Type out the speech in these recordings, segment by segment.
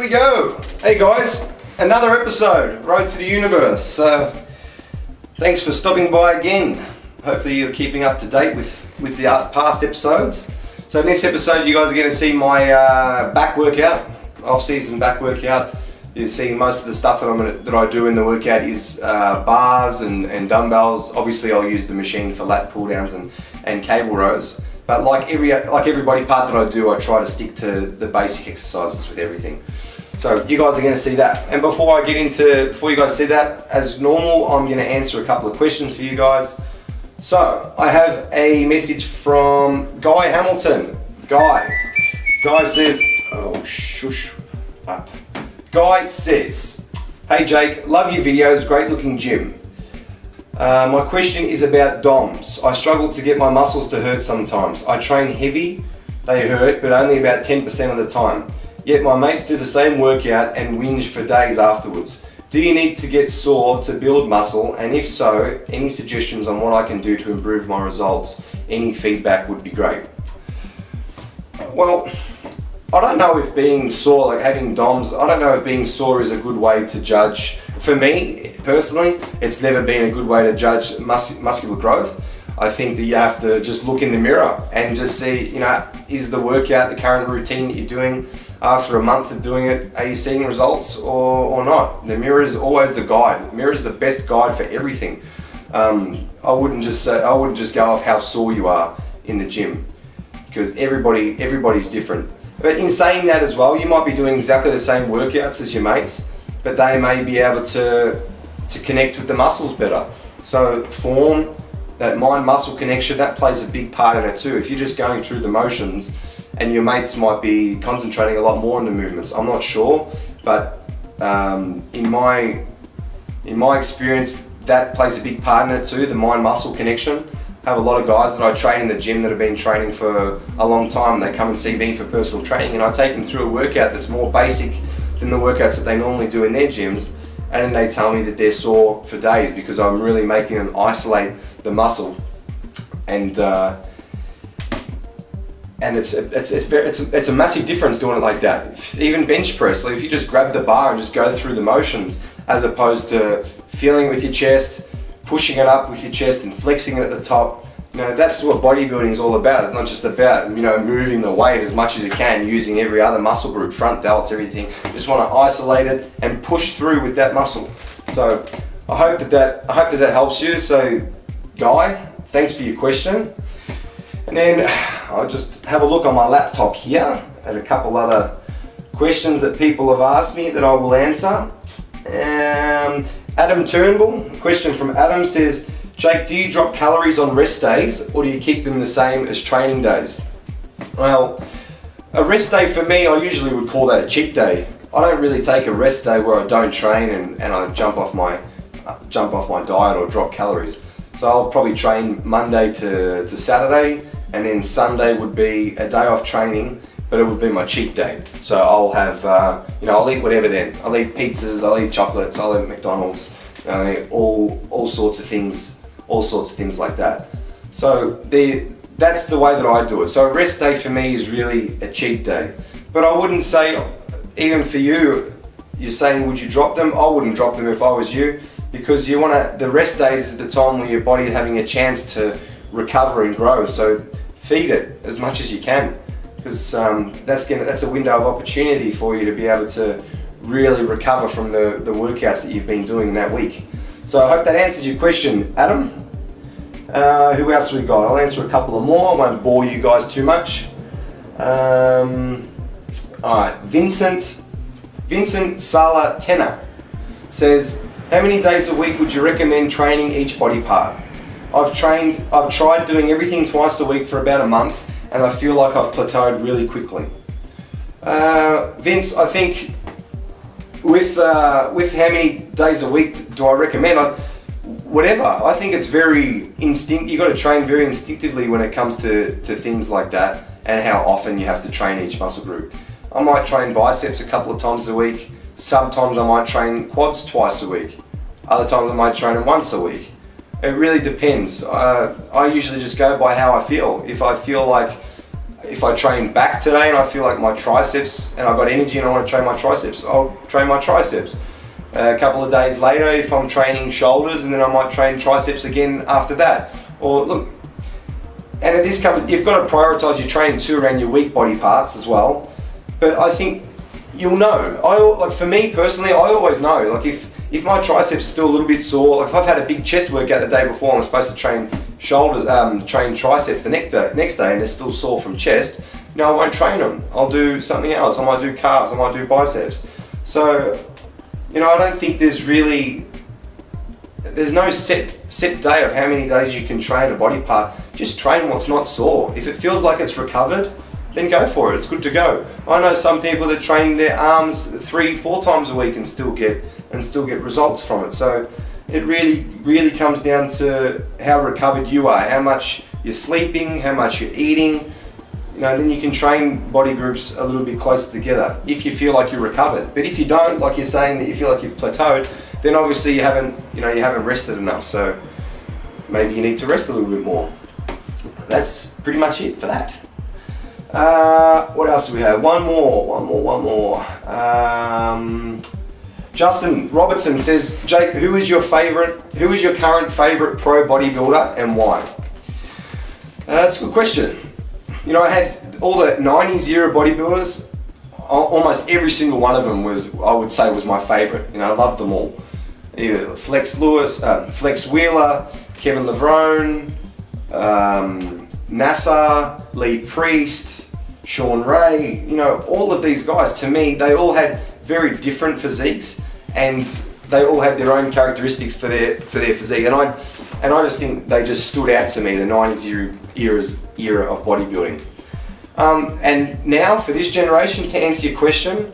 we go. Hey guys, another episode, Road to the Universe. Thanks for stopping by again. Hopefully you're keeping up to date with the past episodes. So in this episode you guys are going to see my back workout, off-season back workout. You see most of the stuff that I do in the workout is bars and dumbbells. Obviously I'll use the machine for lat pull downs and cable rows. But like every body part that I do, I try to stick to the basic exercises with everything. So you guys are going to see that. And before you guys see that, as normal, I'm going to answer a couple of questions for you guys. So I have a message from Guy Hamilton. Guy says, oh shush up. Guy says, hey Jake, love your videos, great looking gym. My question is about DOMs. I struggle to get my muscles to hurt sometimes. I train heavy, they hurt, but only about 10% of the time. Yet my mates do the same workout and whinge for days afterwards. Do you need to get sore to build muscle? And if so, any suggestions on what I can do to improve my results? Any feedback would be great. Well, I don't know if being sore, like having DOMs, I don't know if being sore is a good way to judge. For me, personally, it's never been a good way to judge muscular growth. I think that you have to just look in the mirror and just see, is the workout, the current routine that you're doing, after a month of doing it, are you seeing results or not? The mirror is always the guide. The mirror is the best guide for everything. I wouldn't just go off how sore you are in the gym, because everybody's different. But in saying that as well, you might be doing exactly the same workouts as your mates, but they may be able to connect with the muscles better. So form, that mind-muscle connection, that plays a big part in it too. If you're just going through the motions and your mates might be concentrating a lot more on the movements, I'm not sure, but in my experience, that plays a big part in it too, the mind-muscle connection. I have a lot of guys that I train in the gym that have been training for a long time. They come and see me for personal training and I take them through a workout that's more basic than the workouts that they normally do in their gyms, and then they tell me that they're sore for days because I'm really making them isolate the muscle, and it's a massive difference doing it like that. Even bench press, like if you just grab the bar and just go through the motions, as opposed to feeling with your chest, pushing it up with your chest and flexing it at the top. That's what bodybuilding is all about. It's not just about moving the weight as much as you can, using every other muscle group, front delts, everything. You just want to isolate it and push through with that muscle. So I hope that helps you. So Guy, thanks for your question. And then I'll just have a look on my laptop here at a couple other questions that people have asked me that I will answer. Adam Turnbull, a question from Adam says, Jake, do you drop calories on rest days or do you keep them the same as training days? Well, a rest day for me, I usually would call that a cheat day. I don't really take a rest day where I don't train and I jump off my diet or drop calories. So I'll probably train Monday to Saturday, and then Sunday would be a day off training, but it would be my cheat day. So I'll have, I'll eat whatever then. I'll eat pizzas, I'll eat chocolates, I'll eat McDonald's, all sorts of things like that. So that's the way that I do it. So a rest day for me is really a cheat day. But I wouldn't say, even for you, you're saying would you drop them? I wouldn't drop them if I was you, because the rest days is the time when your body is having a chance to recover and grow. So feed it as much as you can, because that's a window of opportunity for you to be able to really recover from the workouts that you've been doing that week. So I hope that answers your question, Adam. Who else we got? I'll answer a couple of more. I won't bore you guys too much. Alright, Vincent Sala Tenna says, how many days a week would you recommend training each body part? I've tried doing everything twice a week for about a month and I feel like I've plateaued really quickly. Vince, I think with how many days a week do I recommend? Whatever. I think it's very you got to train very instinctively when it comes to things like that, and how often you have to train each muscle group. I might train biceps a couple of times a week. Sometimes I might train quads twice a week. Other times I might train them once a week. It really depends. I usually just go by how I feel. If I feel like if I train back today and I feel like my triceps, and I've got energy and I want to train my triceps, I'll train my triceps. A couple of days later, if I'm training shoulders, and then I might train triceps again after that. Or look, and this comes, you've got to prioritize your training too around your weak body parts as well. But I think you'll know. Like for me personally, I always know. Like if my triceps are still a little bit sore, like if I've had a big chest workout the day before, I'm supposed to train shoulders, train triceps the next day, and they're still sore from chest, I won't train them. I'll do something else. I might do calves. I might do biceps. So, I don't think there's no set day of how many days you can train a body part. Just train what's not sore. If it feels like it's recovered, then go for it. It's good to go. I know some people that train their arms 3-4 times a week and still get results from it. So it really comes down to how recovered you are, how much you're sleeping, how much you're eating. Then you can train body groups a little bit closer together if you feel like you're recovered. But if you don't, like you're saying that you feel like you've plateaued, then obviously you haven't rested enough. So maybe you need to rest a little bit more. That's pretty much it for that. What else do we have? One more. Justin Robertson says, Jake, who is your current favorite pro bodybuilder and why? That's a good question. I had all the 90s era bodybuilders, almost every single one of them I would say was my favorite. I loved them all. Either Flex Wheeler, Kevin Levrone, NASA, Lee Priest, Sean Ray, all of these guys, to me, they all had very different physiques, and they all had their own characteristics for their physique. And I just think they just stood out to me, the 90s era of bodybuilding. And now for this generation, to answer your question,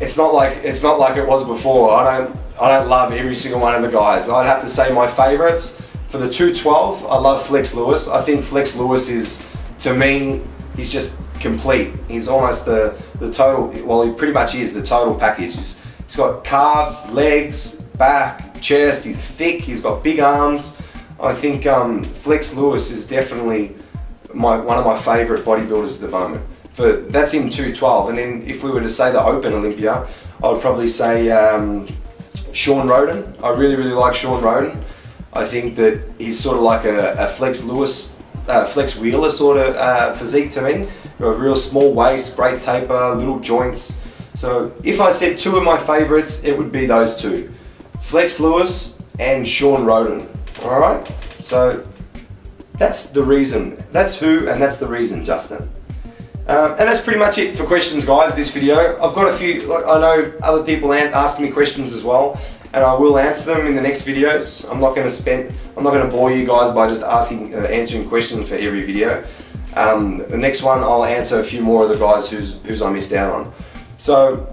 it's not like it was before. I don't love every single one of the guys. I'd have to say my favorites for the 212. I love Flex Lewis. I think Flex Lewis is, to me, he's just complete. He's almost the total. Well, he pretty much is the total package. He's got calves, legs, back, chest. He's thick. He's got big arms. I think Flex Lewis is definitely one of my favorite bodybuilders at the moment. That's in 212. And then if we were to say the Open Olympia, I would probably say Sean Roden. I really like Sean Roden. I think that he's sort of like a Flex Wheeler sort of physique to me. A real small waist, great taper, little joints. So if I said two of my favorites, it would be those two. Flex Lewis and Sean Roden. All right? So that's the reason. That's who and that's the reason, Justin. And that's pretty much it for questions, guys, this video. I've got a few, I know other people asking me questions as well, and I will answer them in the next videos. I'm not going to bore you guys by just answering questions for every video. The next one, I'll answer a few more of the guys who's I missed out on. So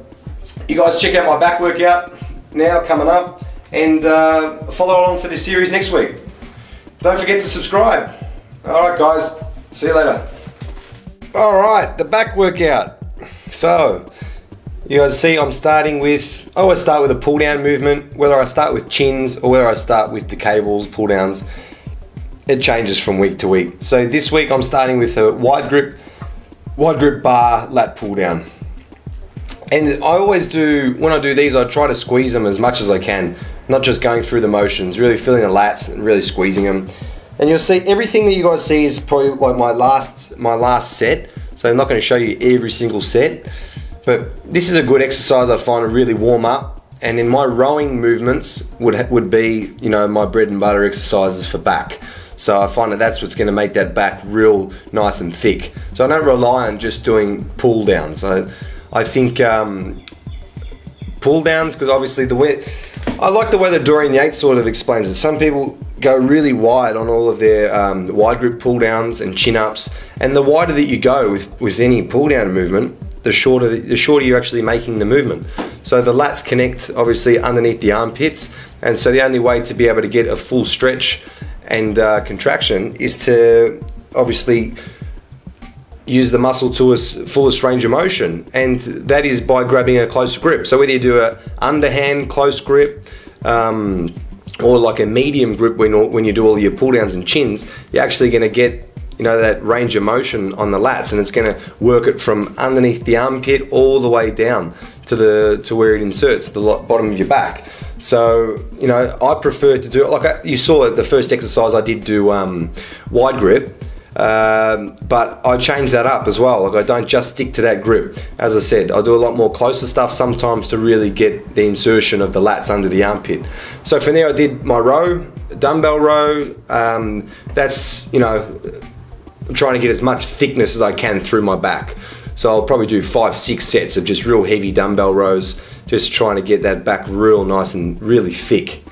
you guys check out my back workout now coming up, and follow along for this series next week. Don't forget to subscribe. Alright guys, see you later. Alright, the back workout. So you guys see I always start with a pull down movement, whether I start with chins or whether I start with the cables, pull downs. It changes from week to week. So this week I'm starting with a wide grip bar lat pull down. And I always do, when I do these, I try to squeeze them as much as I can, not just going through the motions, really feeling the lats and really squeezing them. And you'll see everything that you guys see is probably like my last set. So I'm not going to show you every single set, but this is a good exercise I find to really warm up. And then my rowing movements would be, my bread and butter exercises for back. So I find that that's what's going to make that back real nice and thick. So I don't rely on just doing pull downs. I think pull downs, because obviously I like the way that Dorian Yates sort of explains it. Some people go really wide on all of their wide grip pull downs and chin ups, and the wider that you go with any pull down movement, the shorter you're actually making the movement. So the lats connect obviously underneath the armpits, and so the only way to be able to get a full stretch and contraction is to obviously use the muscle to its fullest range of motion, and that is by grabbing a close grip. So whether you do a underhand close grip or like a medium grip when you do all your pull downs and chins, you're actually going to get you know, that range of motion on the lats, and it's going to work it from underneath the armpit all the way down to where it inserts the bottom of your back. So, you know, I prefer to do it like you saw the first exercise I did do wide grip. But I change that up as well. Like, I don't just stick to that grip. As I said, I do a lot more closer stuff sometimes to really get the insertion of the lats under the armpit. So from there I did my row, dumbbell row. That's, you know, I'm trying to get as much thickness as I can through my back. So I'll probably do 5-6 sets of just real heavy dumbbell rows, just trying to get that back real nice and really thick.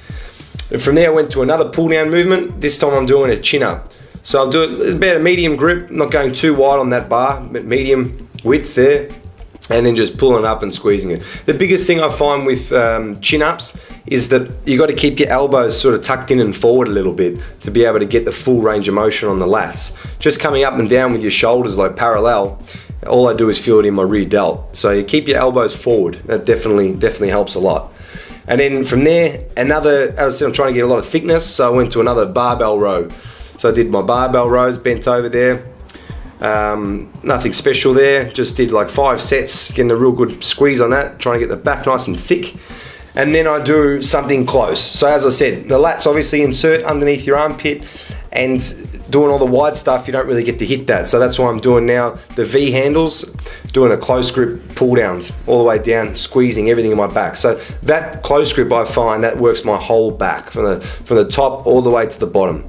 And from there I went to another pull down movement. This time I'm doing a chin up. So I'll do it about a medium grip, not going too wide on that bar, but medium width there, and then just pulling it up and squeezing it. The biggest thing I find with chin ups is that you got to keep your elbows sort of tucked in and forward a little bit to be able to get the full range of motion on the lats. Just coming up and down with your shoulders like parallel, all I do is feel it in my rear delt. So you keep your elbows forward. That definitely helps a lot. And then from there, as I said, I'm trying to get a lot of thickness, so I went to another barbell row. So I did my barbell rows, bent over there. Nothing special there, just did like 5 sets, getting a real good squeeze on that, trying to get the back nice and thick. And then I do something close. So as I said, the lats obviously insert underneath your armpit, and doing all the wide stuff, you don't really get to hit that. So that's why I'm doing now the V handles, doing a close grip pull downs all the way down, squeezing everything in my back. So that close grip, I find that works my whole back from the top all the way to the bottom.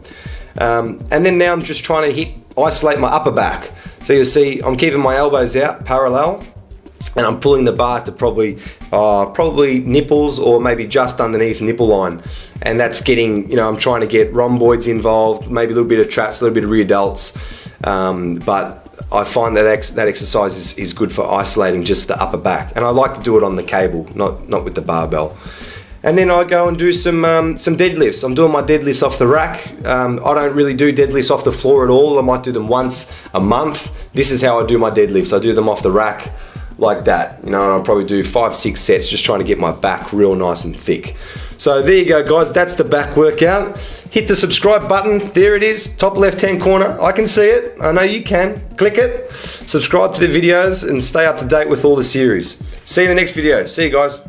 And then now I'm just trying to isolate my upper back. So you'll see I'm keeping my elbows out parallel, and I'm pulling the bar to probably nipples, or maybe just underneath nipple line. And that's getting, you know, I'm trying to get rhomboids involved, maybe a little bit of traps, a little bit of rear delts. But I find that that exercise is good for isolating just the upper back. And I like to do it on the cable, not with the barbell. And then I go and do some deadlifts. I'm doing my deadlifts off the rack. I don't really do deadlifts off the floor at all. I might do them once a month. This is how I do my deadlifts. I do them off the rack like that, you know, and I'll probably do 5-6 sets, just trying to get my back real nice and thick. So there you go, guys, that's the back workout. Hit the subscribe button, there it is, top left hand corner. I can see it, I know you can. Click it, subscribe to the videos, and stay up to date with all the series. See you in the next video. See you guys.